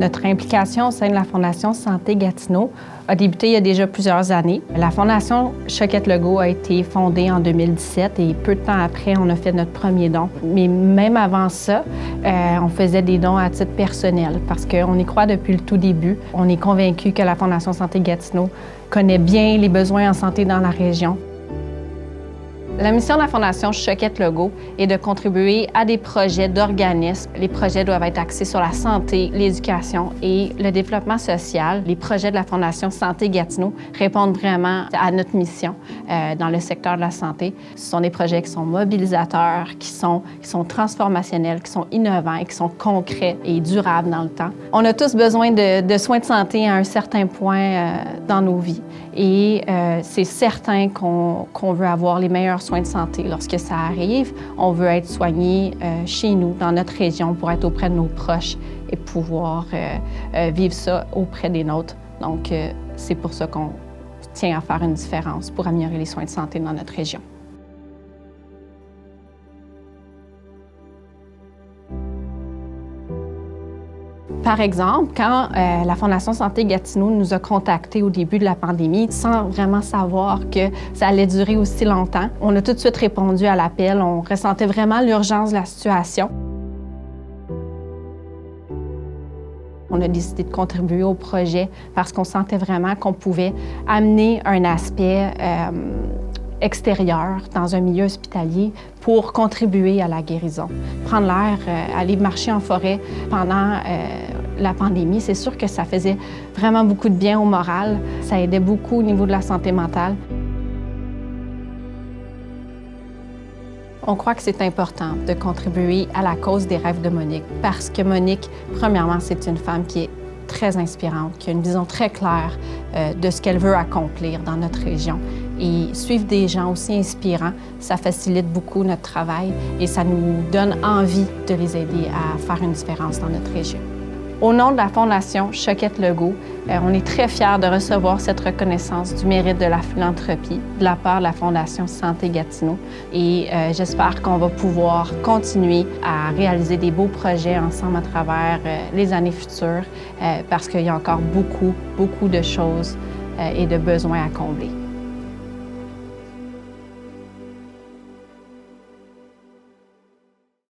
Notre implication au sein de la Fondation Santé Gatineau a débuté il y a déjà plusieurs années. La Fondation Choquette-Legault a été fondée en 2017 et peu de temps après, on a fait notre premier don. Mais même avant ça, on faisait des dons à titre personnel parce qu'on y croit depuis le tout début. On est convaincus que la Fondation Santé Gatineau connaît bien les besoins en santé dans la région. La mission de la Fondation Choquette-Legault est de contribuer à des projets d'organismes. Les projets doivent être axés sur la santé, l'éducation et le développement social. Les projets de la Fondation Santé Gatineau répondent vraiment à notre mission dans le secteur de la santé. Ce sont des projets qui sont mobilisateurs, qui sont transformationnels, qui sont innovants et qui sont concrets et durables dans le temps. On a tous besoin de soins de santé à un certain point dans nos vies. Et c'est certain qu'on veut avoir les meilleurs soins de santé. Lorsque ça arrive, on veut être soigné chez nous, dans notre région, pour être auprès de nos proches et pouvoir vivre ça auprès des nôtres. Donc, c'est pour ça qu'on tient à faire une différence pour améliorer les soins de santé dans notre région. Par exemple, quand la Fondation Santé Gatineau nous a contactés au début de la pandémie, sans vraiment savoir que ça allait durer aussi longtemps, on a tout de suite répondu à l'appel. On ressentait vraiment l'urgence de la situation. On a décidé de contribuer au projet parce qu'on sentait vraiment qu'on pouvait amener un aspect extérieur dans un milieu hospitalier pour contribuer à la guérison. Prendre l'air, aller marcher en forêt pendant la pandémie, c'est sûr que ça faisait vraiment beaucoup de bien au moral. Ça aidait beaucoup au niveau de la santé mentale. On croit que c'est important de contribuer à la cause des rêves de Monique parce que Monique, premièrement, c'est une femme qui est très inspirante, qui a une vision très claire de ce qu'elle veut accomplir dans notre région. Et suivre des gens aussi inspirants, ça facilite beaucoup notre travail et ça nous donne envie de les aider à faire une différence dans notre région. Au nom de la Fondation Choquette-Legault, on est très fiers de recevoir cette reconnaissance du mérite de la philanthropie de la part de la Fondation Santé Gatineau. Et j'espère qu'on va pouvoir continuer à réaliser des beaux projets ensemble à travers les années futures parce qu'il y a encore beaucoup de choses et de besoins à combler.